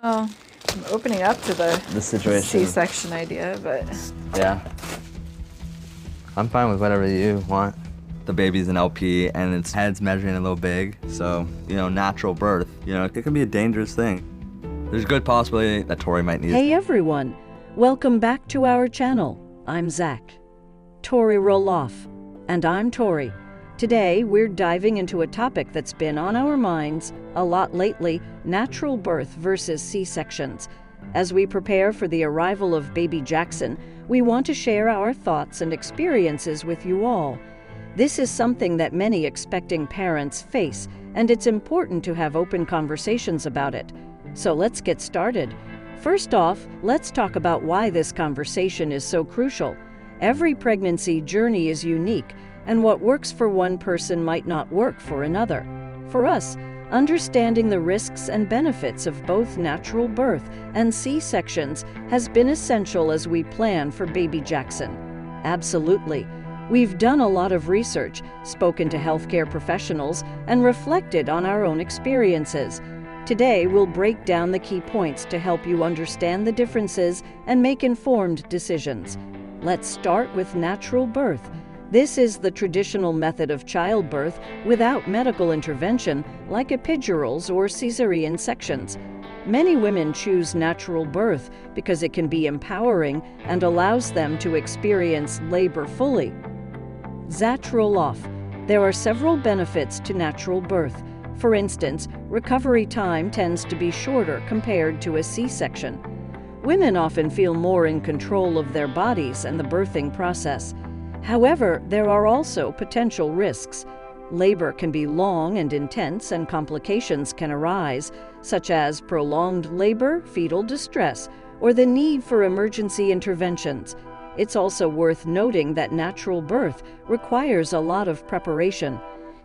Well, I'm opening up to the situation. C-section idea, but Yeah. I'm fine with whatever you want. The baby's an LP and its head's measuring a little big, so, natural birth, it can be a dangerous thing. There's a good possibility that Tori might need Hey everyone, welcome back to our channel. I'm Zach. Tori Roloff. And I'm Tori. Today, we're diving into a topic that's been on our minds a lot lately, natural birth versus C-sections. As we prepare for the arrival of baby Jackson, we want to share our thoughts and experiences with you all. This is something that many expecting parents face, and it's important to have open conversations about it. So let's get started. First off, let's talk about why this conversation is so crucial. Every pregnancy journey is unique, and what works for one person might not work for another. For us, understanding the risks and benefits of both natural birth and C-sections has been essential as we plan for baby Jackson. Absolutely. We've done a lot of research, spoken to healthcare professionals, and reflected on our own experiences. Today, we'll break down the key points to help you understand the differences and make informed decisions. Let's start with natural birth. This is the traditional method of childbirth without medical intervention, like epidurals or cesarean sections. Many women choose natural birth because it can be empowering and allows them to experience labor fully. Zach Roloff. There are several benefits to natural birth. For instance, recovery time tends to be shorter compared to a C-section. Women often feel more in control of their bodies and the birthing process. However, there are also potential risks. Labor can be long and intense, and complications can arise, such as prolonged labor, fetal distress, or the need for emergency interventions. It's also worth noting that natural birth requires a lot of preparation.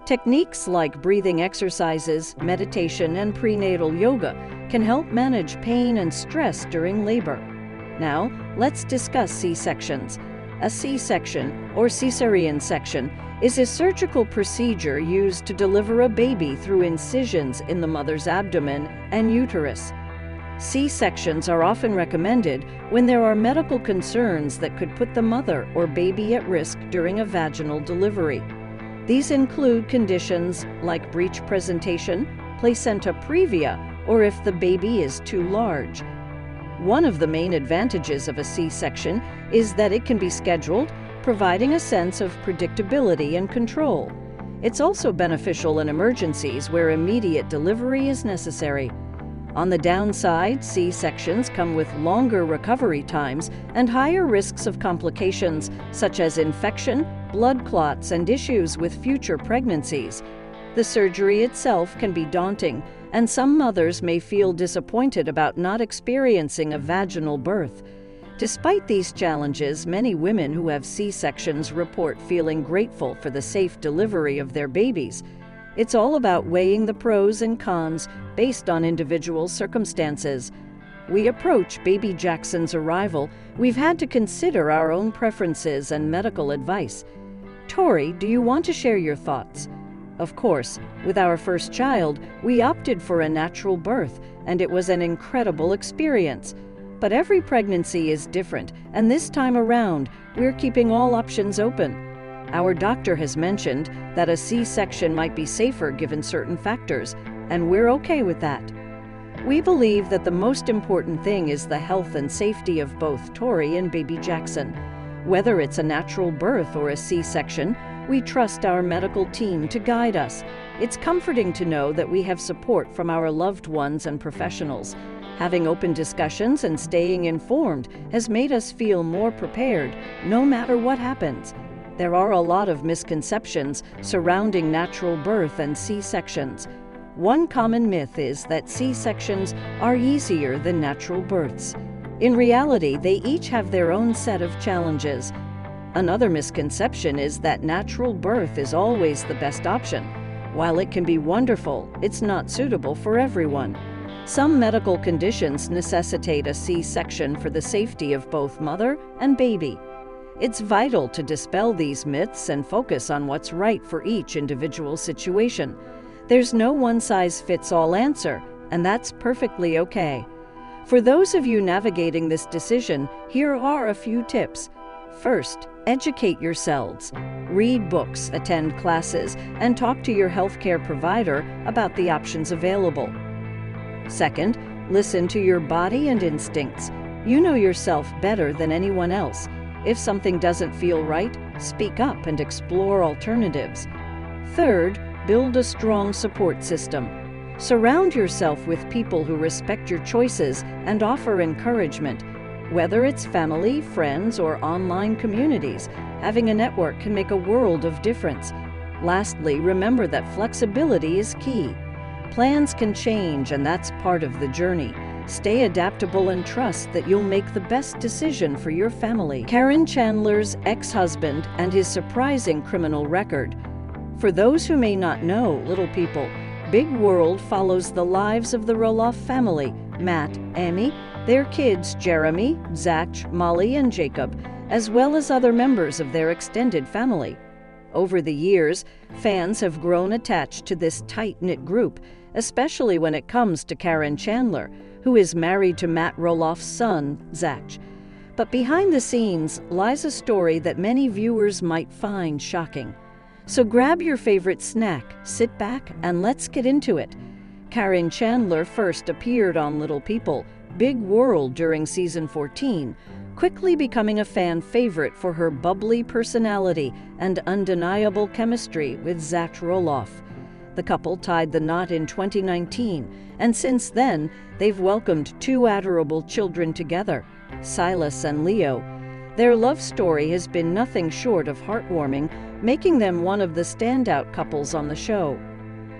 Techniques like breathing exercises, meditation, and prenatal yoga can help manage pain and stress during labor. Now, let's discuss C-sections. A C-section, or cesarean section, is a surgical procedure used to deliver a baby through incisions in the mother's abdomen and uterus. C-sections are often recommended when there are medical concerns that could put the mother or baby at risk during a vaginal delivery. These include conditions like breech presentation, placenta previa, or if the baby is too large. One of the main advantages of a C-section is that it can be scheduled, providing a sense of predictability and control. It's also beneficial in emergencies where immediate delivery is necessary. On the downside, C-sections come with longer recovery times and higher risks of complications such as infection, blood clots, and issues with future pregnancies. The surgery itself can be daunting, and some mothers may feel disappointed about not experiencing a vaginal birth. Despite these challenges, many women who have C-sections report feeling grateful for the safe delivery of their babies. It's all about weighing the pros and cons based on individual circumstances. We approach baby Jackson's arrival, we've had to consider our own preferences and medical advice. Tori, do you want to share your thoughts? Of course, with our first child, we opted for a natural birth, and it was an incredible experience. But every pregnancy is different, and this time around, we're keeping all options open. Our doctor has mentioned that a C-section might be safer given certain factors, and we're okay with that. We believe that the most important thing is the health and safety of both Tori and baby Jackson. Whether it's a natural birth or a C-section, we trust our medical team to guide us. It's comforting to know that we have support from our loved ones and professionals. Having open discussions and staying informed has made us feel more prepared, no matter what happens. There are a lot of misconceptions surrounding natural birth and C-sections. One common myth is that C-sections are easier than natural births. In reality, they each have their own set of challenges. Another misconception is that natural birth is always the best option. While it can be wonderful, it's not suitable for everyone. Some medical conditions necessitate a C-section for the safety of both mother and baby. It's vital to dispel these myths and focus on what's right for each individual situation. There's no one-size-fits-all answer, and that's perfectly okay. For those of you navigating this decision, here are a few tips. First, educate yourselves. Read books, attend classes, and talk to your healthcare provider about the options available. Second, listen to your body and instincts. You know yourself better than anyone else. If something doesn't feel right, speak up and explore alternatives. Third, build a strong support system. Surround yourself with people who respect your choices and offer encouragement. Whether it's family, friends, or online communities, having a network can make a world of difference. Lastly, remember that flexibility is key. Plans can change, and that's part of the journey. Stay adaptable and trust that you'll make the best decision for your family. Karen Chandler's ex-husband and his surprising criminal record. For those who may not know, little people, Big World follows the lives of the Roloff family, Matt, Amy, their kids Jeremy, Zach, Molly, and Jacob, as well as other members of their extended family. Over the years, fans have grown attached to this tight-knit group, especially when it comes to Karen Chandler, who is married to Matt Roloff's son, Zach. But behind the scenes lies a story that many viewers might find shocking. So grab your favorite snack, sit back, and let's get into it. Karen Chandler first appeared on Little People, Big World during season 14, quickly becoming a fan favorite for her bubbly personality and undeniable chemistry with Zach Roloff. The couple tied the knot in 2019, and since then, they've welcomed two adorable children together, Silas and Leo. Their love story has been nothing short of heartwarming, making them one of the standout couples on the show.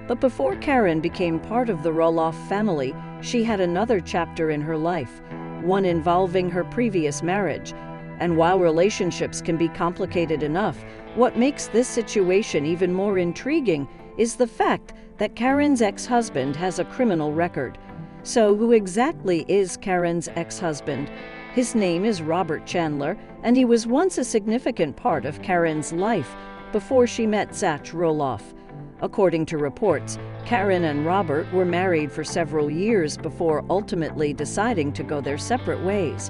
But before Karen became part of the Roloff family, she had another chapter in her life, one involving her previous marriage. And while relationships can be complicated enough, what makes this situation even more intriguing is the fact that Karen's ex-husband has a criminal record. So who exactly is Karen's ex-husband? His name is Robert Chandler, and he was once a significant part of Karen's life before she met Zach Roloff. According to reports, Karen and Robert were married for several years before ultimately deciding to go their separate ways.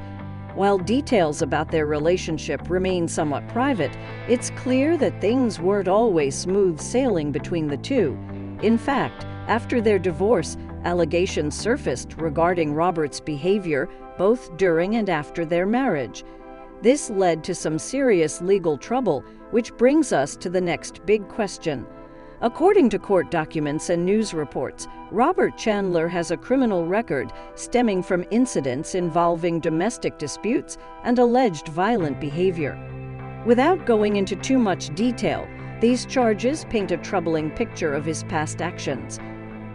While details about their relationship remain somewhat private, it's clear that things weren't always smooth sailing between the two. In fact, after their divorce, allegations surfaced regarding Robert's behavior both during and after their marriage. This led to some serious legal trouble, which brings us to the next big question. According to court documents and news reports, Robert Chandler has a criminal record stemming from incidents involving domestic disputes and alleged violent behavior. Without going into too much detail, these charges paint a troubling picture of his past actions.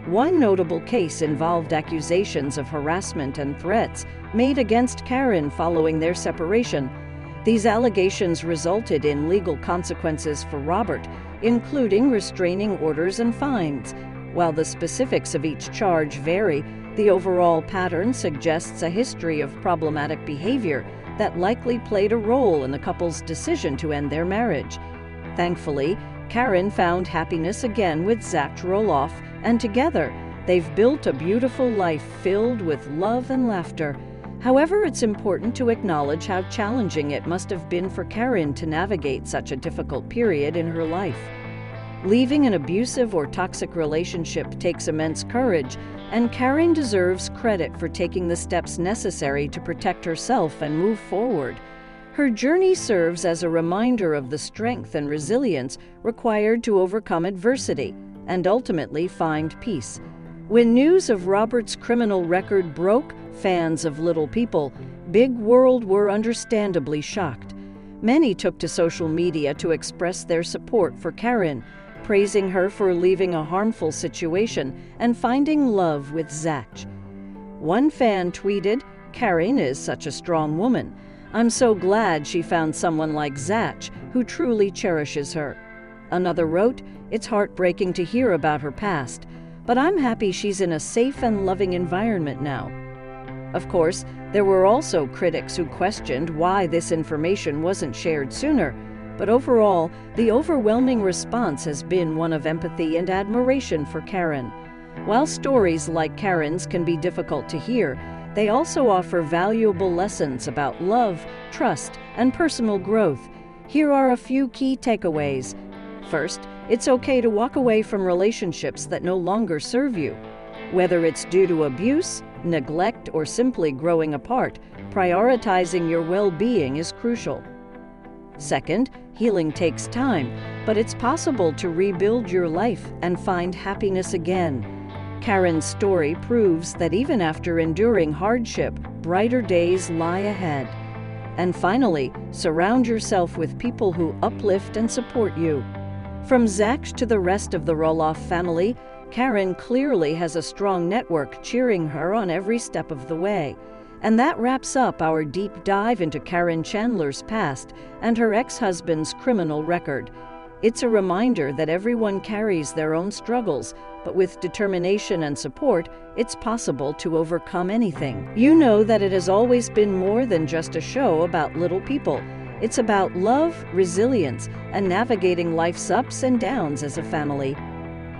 One notable case involved accusations of harassment and threats made against Karen following their separation. These allegations resulted in legal consequences for Robert, including restraining orders and fines. While the specifics of each charge vary, the overall pattern suggests a history of problematic behavior that likely played a role in the couple's decision to end their marriage. Thankfully, Karen found happiness again with Zach Roloff, and together, they've built a beautiful life filled with love and laughter. However, it's important to acknowledge how challenging it must have been for Karen to navigate such a difficult period in her life. Leaving an abusive or toxic relationship takes immense courage, and Karen deserves credit for taking the steps necessary to protect herself and move forward. Her journey serves as a reminder of the strength and resilience required to overcome adversity and ultimately find peace. When news of Robert's criminal record broke, fans of Little People, Big World were understandably shocked. Many took to social media to express their support for Karen, praising her for leaving a harmful situation and finding love with Zach. One fan tweeted, "Karen is such a strong woman. I'm so glad she found someone like Zach who truly cherishes her." Another wrote, "It's heartbreaking to hear about her past, but I'm happy she's in a safe and loving environment now." Of course, there were also critics who questioned why this information wasn't shared sooner, but overall, the overwhelming response has been one of empathy and admiration for Karen. While stories like Karen's can be difficult to hear, they also offer valuable lessons about love, trust, and personal growth. Here are a few key takeaways. First, it's okay to walk away from relationships that no longer serve you. Whether it's due to abuse, neglect, or simply growing apart, prioritizing your well-being is crucial. Second, healing takes time, but it's possible to rebuild your life and find happiness again. Karen's story proves that even after enduring hardship, brighter days lie ahead. And finally, surround yourself with people who uplift and support you. From Zach to the rest of the Roloff family, Karen clearly has a strong network cheering her on every step of the way. And that wraps up our deep dive into Karen Chandler's past and her ex-husband's criminal record. It's a reminder that everyone carries their own struggles, but with determination and support, it's possible to overcome anything. You know that it has always been more than just a show about little people. It's about love, resilience, and navigating life's ups and downs as a family.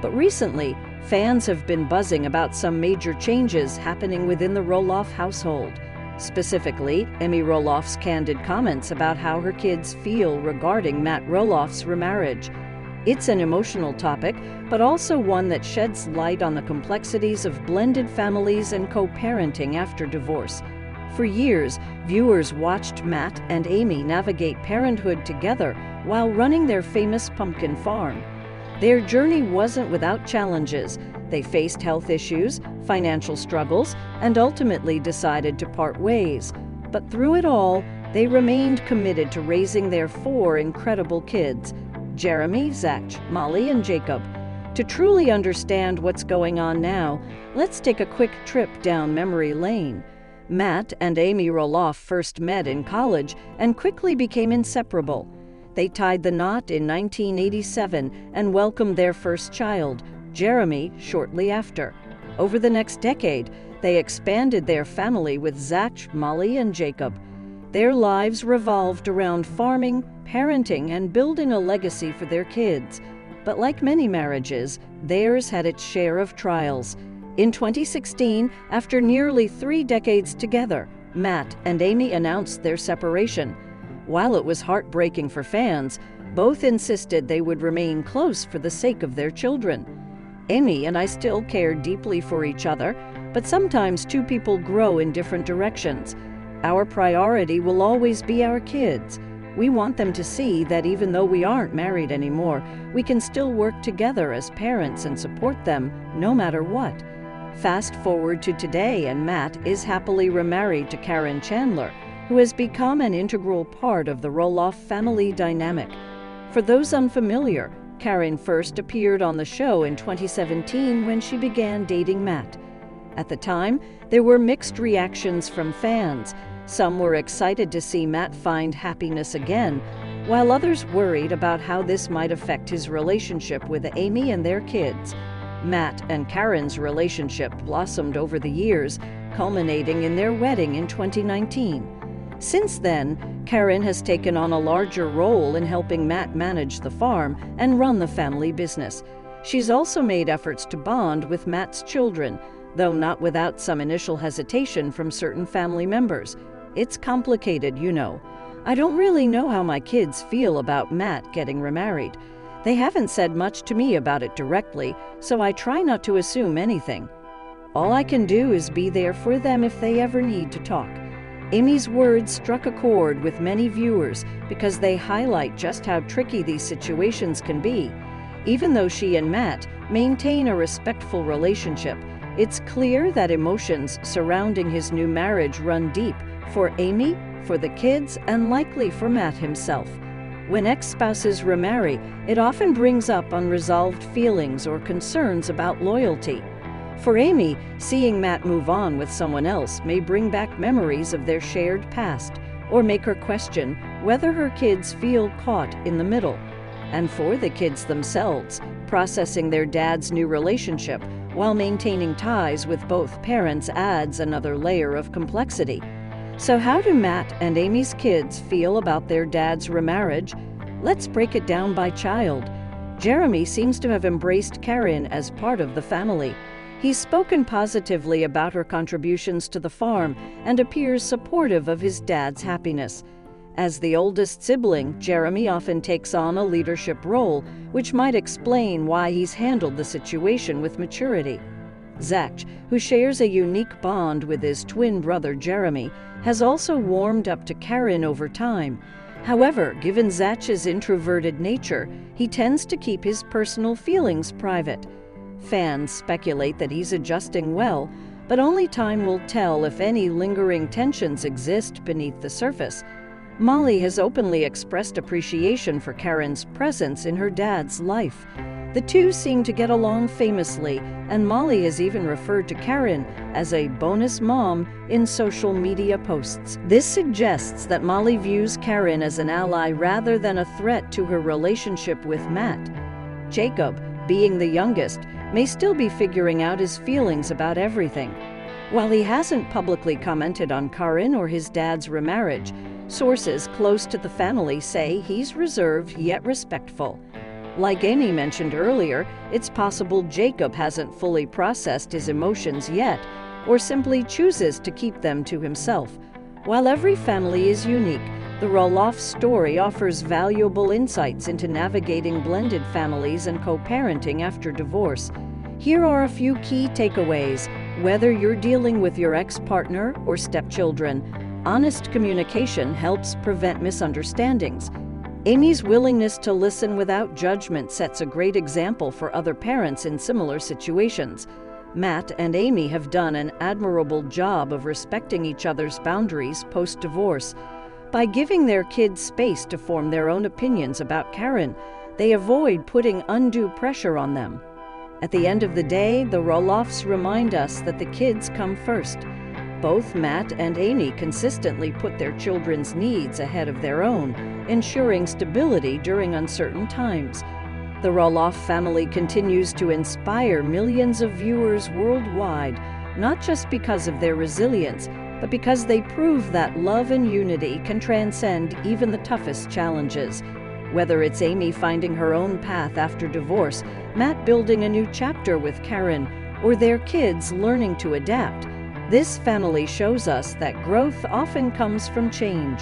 But recently, fans have been buzzing about some major changes happening within the Roloff household. Specifically, Amy Roloff's candid comments about how her kids feel regarding Matt Roloff's remarriage. It's an emotional topic, but also one that sheds light on the complexities of blended families and co-parenting after divorce. For years, viewers watched Matt and Amy navigate parenthood together while running their famous pumpkin farm. Their journey wasn't without challenges. They faced health issues, financial struggles, and ultimately decided to part ways. But through it all, they remained committed to raising their 4 incredible kids: Jeremy, Zach, Molly, and Jacob. To truly understand what's going on now, let's take a quick trip down memory lane. Matt and Amy Roloff first met in college and quickly became inseparable. They tied the knot in 1987 and welcomed their first child, Jeremy, shortly after. Over the next decade, they expanded their family with Zach, Molly, and Jacob. Their lives revolved around farming, parenting, and building a legacy for their kids. But like many marriages, theirs had its share of trials. In 2016, after nearly 3 decades together, Matt and Amy announced their separation. While it was heartbreaking for fans, both insisted they would remain close for the sake of their children. Amy and I still care deeply for each other, but sometimes 2 people grow in different directions. Our priority will always be our kids. We want them to see that even though we aren't married anymore, we can still work together as parents and support them no matter what. Fast forward to today, and Matt is happily remarried to Karen Chandler, who has become an integral part of the Roloff family dynamic. For those unfamiliar, Karen first appeared on the show in 2017 when she began dating Matt. At the time, there were mixed reactions from fans. Some were excited to see Matt find happiness again, while others worried about how this might affect his relationship with Amy and their kids. Matt and Karen's relationship blossomed over the years, culminating in their wedding in 2019. Since then, Karen has taken on a larger role in helping Matt manage the farm and run the family business. She's also made efforts to bond with Matt's children, though not without some initial hesitation from certain family members. It's complicated, you know. I don't really know how my kids feel about Matt getting remarried. They haven't said much to me about it directly, so I try not to assume anything. All I can do is be there for them if they ever need to talk. Amy's words struck a chord with many viewers because they highlight just how tricky these situations can be. Even though she and Matt maintain a respectful relationship, it's clear that emotions surrounding his new marriage run deep for Amy, for the kids, and likely for Matt himself. When ex-spouses remarry, it often brings up unresolved feelings or concerns about loyalty. For Amy, seeing Matt move on with someone else may bring back memories of their shared past, or make her question whether her kids feel caught in the middle. And for the kids themselves, processing their dad's new relationship while maintaining ties with both parents adds another layer of complexity. So how do Matt and Amy's kids feel about their dad's remarriage? Let's break it down by child. Jeremy seems to have embraced Karen as part of the family. He's spoken positively about her contributions to the farm and appears supportive of his dad's happiness. As the oldest sibling, Jeremy often takes on a leadership role, which might explain why he's handled the situation with maturity. Zach, who shares a unique bond with his twin brother Jeremy, has also warmed up to Karen over time. However, given Zach's introverted nature, he tends to keep his personal feelings private. Fans speculate that he's adjusting well, but only time will tell if any lingering tensions exist beneath the surface. Molly has openly expressed appreciation for Karen's presence in her dad's life. The two seem to get along famously, and Molly has even referred to Karen as a bonus mom in social media posts. This suggests that Molly views Karen as an ally rather than a threat to her relationship with Matt. Jacob, being the youngest, may still be figuring out his feelings about everything. While he hasn't publicly commented on Karen or his dad's remarriage, sources close to the family say he's reserved yet respectful. Like Amy mentioned earlier, it's possible Jacob hasn't fully processed his emotions yet, or simply chooses to keep them to himself. While every family is unique, the Roloff story offers valuable insights into navigating blended families and co-parenting after divorce. Here are a few key takeaways. Whether you're dealing with your ex-partner or stepchildren, honest communication helps prevent misunderstandings. Amy's willingness to listen without judgment sets a great example for other parents in similar situations. Matt and Amy have done an admirable job of respecting each other's boundaries post-divorce. By giving their kids space to form their own opinions about Karen, they avoid putting undue pressure on them. At the end of the day, the Roloffs remind us that the kids come first. Both Matt and Amy consistently put their children's needs ahead of their own, ensuring stability during uncertain times. The Roloff family continues to inspire millions of viewers worldwide, not just because of their resilience, but because they prove that love and unity can transcend even the toughest challenges. Whether it's Amy finding her own path after divorce, Matt building a new chapter with Karen, or their kids learning to adapt, this family shows us that growth often comes from change.